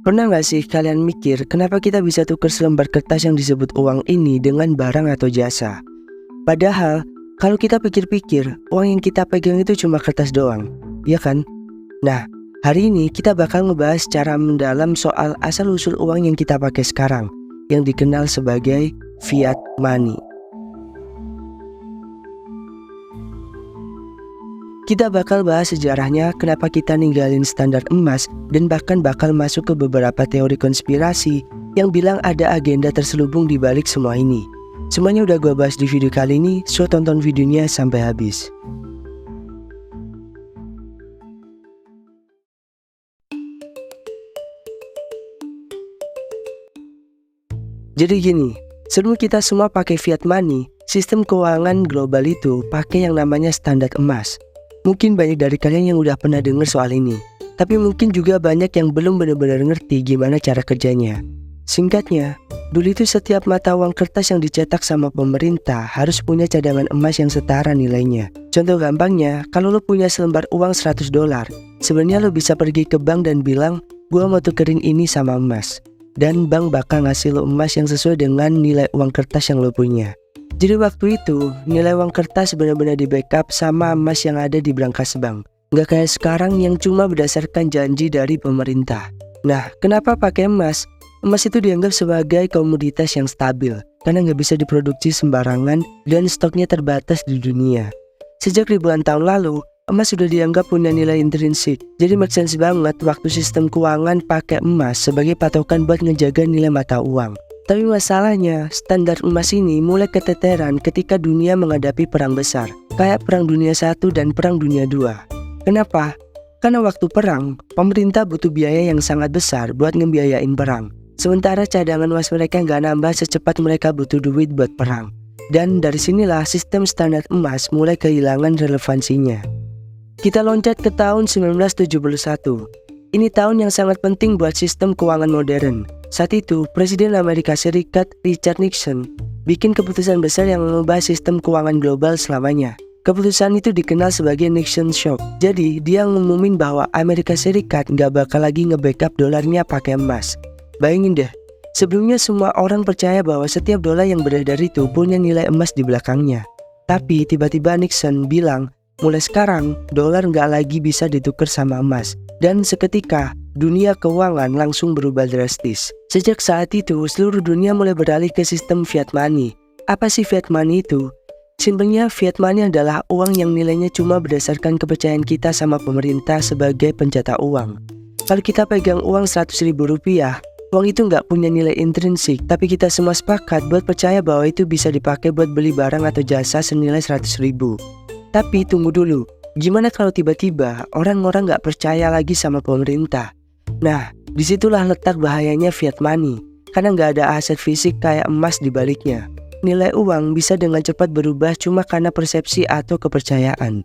Pernah nggak sih kalian mikir kenapa kita bisa tukar selembar kertas yang disebut uang ini dengan barang atau jasa? Padahal, kalau kita pikir-pikir, uang yang kita pegang itu cuma kertas doang, ya kan? Nah, hari ini kita bakal ngebahas secara mendalam soal asal-usul uang yang kita pakai sekarang, yang dikenal sebagai fiat money. Kita bakal bahas sejarahnya, kenapa kita ninggalin standar emas, dan bahkan bakal masuk ke beberapa teori konspirasi yang bilang ada agenda terselubung di balik semua ini. Semuanya udah gue bahas di video kali ini, so tonton videonya sampai habis. Jadi gini, sebelum kita semua pakai fiat money, sistem keuangan global itu pakai yang namanya standar emas. Mungkin banyak dari kalian yang udah pernah dengar soal ini, tapi mungkin juga banyak yang belum benar-benar ngerti gimana cara kerjanya. Singkatnya, dulu itu setiap mata uang kertas yang dicetak sama pemerintah harus punya cadangan emas yang setara nilainya. Contoh gampangnya, kalau lo punya selembar uang $100, sebenarnya lo bisa pergi ke bank dan bilang, gua mau tukerin ini sama emas. Dan bank bakal ngasih lo emas yang sesuai dengan nilai uang kertas yang lo punya. Jadi waktu itu, nilai uang kertas benar-benar di backup sama emas yang ada di brankas bank. Nggak kayak sekarang yang cuma berdasarkan janji dari pemerintah. Nah, kenapa pakai emas? Emas itu dianggap sebagai komoditas yang stabil, karena nggak bisa diproduksi sembarangan dan stoknya terbatas di dunia. Sejak ribuan tahun lalu, emas sudah dianggap punya nilai intrinsik. Jadi make sense banget waktu sistem keuangan pakai emas sebagai patokan buat ngejaga nilai mata uang. Tapi masalahnya, standar emas ini mulai keteteran ketika dunia menghadapi perang besar, kayak Perang Dunia I dan Perang Dunia II. Kenapa? Karena waktu perang, pemerintah butuh biaya yang sangat besar buat ngebiayain perang. Sementara cadangan emas mereka nggak nambah secepat mereka butuh duit buat perang. Dan dari sinilah sistem standar emas mulai kehilangan relevansinya. Kita loncat ke tahun 1971. Ini tahun yang sangat penting buat sistem keuangan modern. Saat itu, Presiden Amerika Serikat Richard Nixon bikin keputusan besar yang mengubah sistem keuangan global selamanya. Keputusan itu dikenal sebagai Nixon Shock. Jadi, dia ngumumin bahwa Amerika Serikat nggak bakal lagi nge-backup dolarnya pakai emas. Bayangin deh, sebelumnya semua orang percaya bahwa setiap dolar yang beredar itu punya nilai emas di belakangnya. Tapi tiba-tiba Nixon bilang, mulai sekarang, dolar nggak lagi bisa ditukar sama emas. Dan seketika, dunia keuangan langsung berubah drastis. Sejak saat itu, seluruh dunia mulai beralih ke sistem fiat money. Apa sih fiat money itu? Simpelnya, fiat money adalah uang yang nilainya cuma berdasarkan kepercayaan kita sama pemerintah sebagai pencetak uang. Kalau kita pegang uang Rp100.000, uang itu nggak punya nilai intrinsik, tapi kita semua sepakat buat percaya bahwa itu bisa dipakai buat beli barang atau jasa senilai 100.000. Tapi tunggu dulu, gimana kalau tiba-tiba orang-orang nggak percaya lagi sama pemerintah? Nah, disitulah letak bahayanya fiat money, karena nggak ada aset fisik kayak emas di baliknya. Nilai uang bisa dengan cepat berubah cuma karena persepsi atau kepercayaan.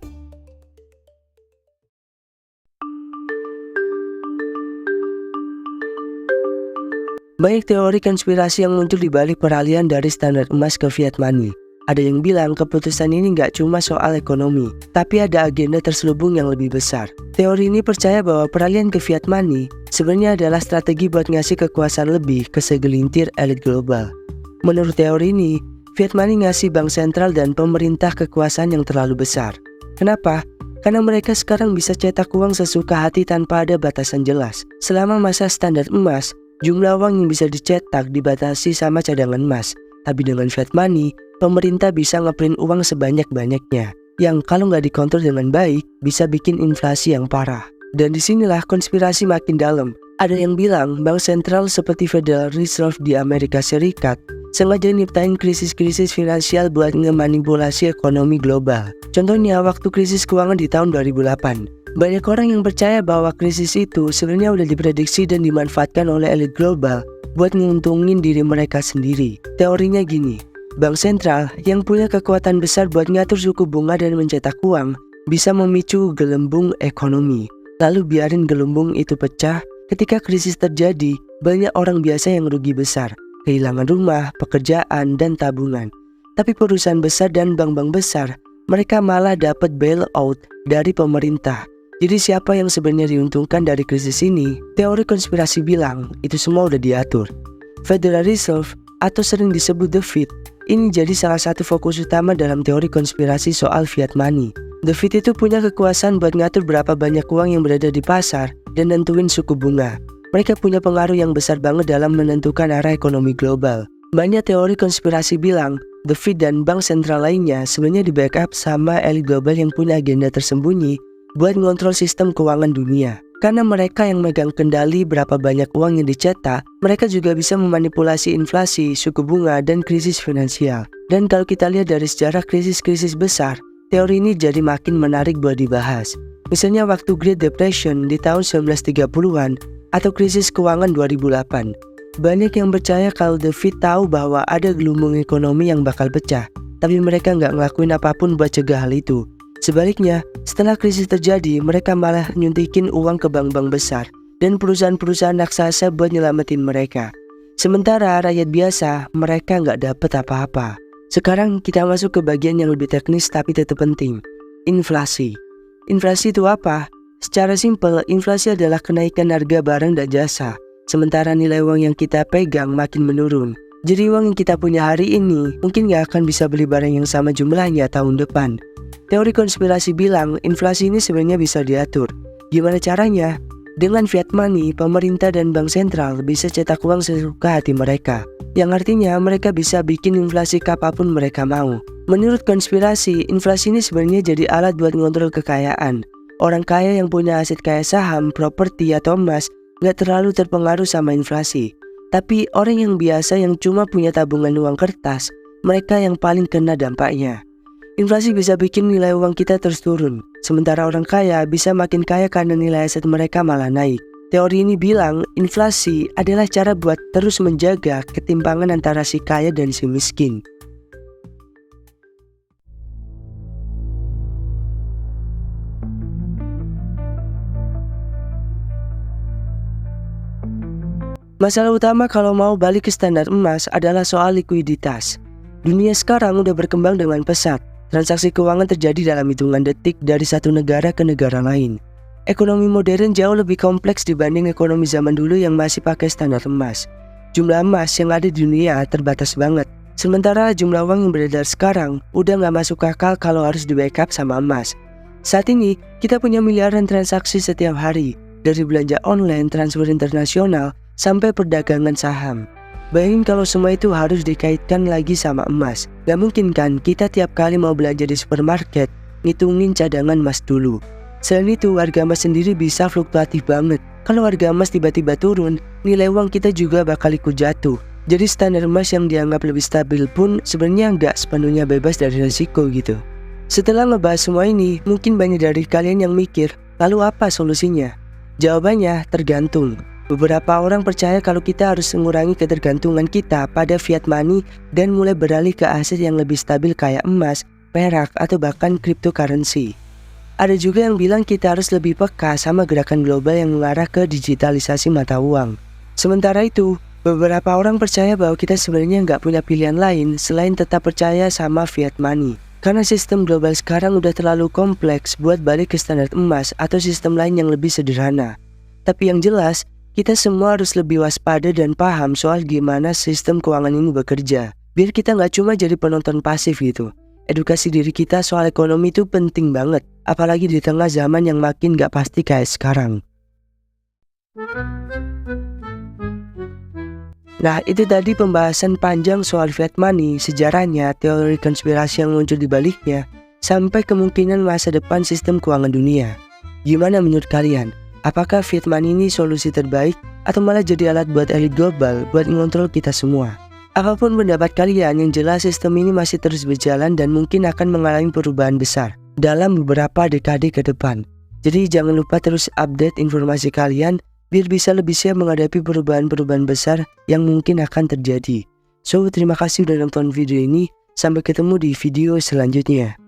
Banyak teori konspirasi yang muncul di balik peralihan dari standar emas ke fiat money. Ada yang bilang keputusan ini nggak cuma soal ekonomi, tapi ada agenda terselubung yang lebih besar. Teori ini percaya bahwa peralihan ke fiat money sebenarnya adalah strategi buat ngasih kekuasaan lebih ke segelintir elit global. Menurut teori ini, fiat money ngasih bank sentral dan pemerintah kekuasaan yang terlalu besar. Kenapa? Karena mereka sekarang bisa cetak uang sesuka hati tanpa ada batasan jelas. Selama masa standar emas, jumlah uang yang bisa dicetak dibatasi sama cadangan emas. Tapi dengan fiat money, pemerintah bisa ngeprint uang sebanyak-banyaknya, yang kalau nggak dikontrol dengan baik, bisa bikin inflasi yang parah. Dan disinilah konspirasi makin dalam. Ada yang bilang bank sentral seperti Federal Reserve di Amerika Serikat sengaja nyiptain krisis-krisis finansial buat ngemanipulasi ekonomi global. Contohnya waktu krisis keuangan di tahun 2008. Banyak orang yang percaya bahwa krisis itu sebenarnya udah diprediksi dan dimanfaatkan oleh elit global buat nguntungin diri mereka sendiri. Teorinya gini, bank sentral yang punya kekuatan besar buat ngatur suku bunga dan mencetak uang bisa memicu gelembung ekonomi. Lalu biarin gelembung itu pecah. Ketika krisis terjadi, banyak orang biasa yang rugi besar, kehilangan rumah, pekerjaan, dan tabungan. Tapi perusahaan besar dan bank-bank besar, mereka malah dapat bailout dari pemerintah. Jadi siapa yang sebenarnya diuntungkan dari krisis ini? Teori konspirasi bilang itu semua udah diatur. Federal Reserve atau sering disebut The Fed ini jadi salah satu fokus utama dalam teori konspirasi soal fiat money. The Fed itu punya kekuasaan buat ngatur berapa banyak uang yang berada di pasar dan nentuin suku bunga. Mereka punya pengaruh yang besar banget dalam menentukan arah ekonomi global. Banyak teori konspirasi bilang The Fed dan bank sentral lainnya sebenarnya di backup sama elit global yang punya agenda tersembunyi buat ngontrol sistem keuangan dunia. Karena mereka yang megang kendali berapa banyak uang yang dicetak, mereka juga bisa memanipulasi inflasi, suku bunga, dan krisis finansial. Dan kalau kita lihat dari sejarah krisis-krisis besar, teori ini jadi makin menarik buat dibahas. Misalnya waktu Great Depression di tahun 1930-an atau krisis keuangan 2008. Banyak yang percaya kalau The Fed tahu bahwa ada gelombang ekonomi yang bakal pecah, tapi mereka nggak ngelakuin apapun buat cegah hal itu. Sebaliknya, setelah krisis terjadi, mereka malah nyuntikin uang ke bank-bank besar dan perusahaan-perusahaan raksasa buat nyelamatin mereka. Sementara rakyat biasa, mereka nggak dapet apa-apa. Sekarang kita masuk ke bagian yang lebih teknis tapi tetap penting. Inflasi. Inflasi itu apa? Secara simpel, inflasi adalah kenaikan harga barang dan jasa. Sementara nilai uang yang kita pegang makin menurun. Jadi uang yang kita punya hari ini mungkin nggak akan bisa beli barang yang sama jumlahnya tahun depan. Teori konspirasi bilang inflasi ini sebenarnya bisa diatur. Gimana caranya? Dengan fiat money, pemerintah dan bank sentral bisa cetak uang sesuka hati mereka. Yang artinya mereka bisa bikin inflasi kapanpun mereka mau. Menurut konspirasi, inflasi ini sebenarnya jadi alat buat ngontrol kekayaan. Orang kaya yang punya aset kayak saham, properti, atau emas gak terlalu terpengaruh sama inflasi. Tapi orang yang biasa yang cuma punya tabungan uang kertas, mereka yang paling kena dampaknya. Inflasi bisa bikin nilai uang kita terus turun, sementara orang kaya bisa makin kaya karena nilai aset mereka malah naik. Teori ini bilang inflasi adalah cara buat terus menjaga ketimpangan antara si kaya dan si miskin. Masalah utama kalau mau balik ke standar emas adalah soal likuiditas. Dunia sekarang udah berkembang dengan pesat. Transaksi keuangan terjadi dalam hitungan detik dari satu negara ke negara lain. Ekonomi modern jauh lebih kompleks dibanding ekonomi zaman dulu yang masih pakai standar emas. Jumlah emas yang ada di dunia terbatas banget. Sementara jumlah uang yang beredar sekarang udah gak masuk akal kalau harus di backup sama emas. Saat ini kita punya miliaran transaksi setiap hari, dari belanja online, transfer internasional, sampai perdagangan saham. Bayangin kalau semua itu harus dikaitkan lagi sama emas. Gak mungkin kan kita tiap kali mau belanja di supermarket ngitungin cadangan emas dulu. Selain itu, harga emas sendiri bisa fluktuatif banget. Kalau harga emas tiba-tiba turun, nilai uang kita juga bakal ikut jatuh. Jadi standar emas yang dianggap lebih stabil pun sebenarnya nggak sepenuhnya bebas dari risiko gitu. Setelah ngebahas semua ini, mungkin banyak dari kalian yang mikir, lalu apa solusinya? Jawabannya tergantung. Beberapa orang percaya kalau kita harus mengurangi ketergantungan kita pada fiat money dan mulai beralih ke aset yang lebih stabil kayak emas, perak, atau bahkan cryptocurrency. Ada juga yang bilang kita harus lebih peka sama gerakan global yang mengarah ke digitalisasi mata uang. Sementara itu, beberapa orang percaya bahwa kita sebenarnya nggak punya pilihan lain selain tetap percaya sama fiat money. Karena sistem global sekarang udah terlalu kompleks buat balik ke standar emas atau sistem lain yang lebih sederhana. Tapi yang jelas, kita semua harus lebih waspada dan paham soal gimana sistem keuangan ini bekerja. Biar kita nggak cuma jadi penonton pasif gitu. Edukasi diri kita soal ekonomi itu penting banget. Apalagi di tengah zaman yang makin nggak pasti kayak sekarang. Nah, itu tadi pembahasan panjang soal fiat money, sejarahnya, teori konspirasi yang muncul di baliknya, sampai kemungkinan masa depan sistem keuangan dunia. Gimana menurut kalian? Apakah fiat money ini solusi terbaik atau malah jadi alat buat elit global buat mengontrol kita semua? Apapun pendapat kalian, yang jelas sistem ini masih terus berjalan dan mungkin akan mengalami perubahan besar dalam beberapa dekade ke depan. Jadi jangan lupa terus update informasi kalian biar bisa lebih siap menghadapi perubahan-perubahan besar yang mungkin akan terjadi. So, terima kasih udah nonton video ini. Sampai ketemu di video selanjutnya.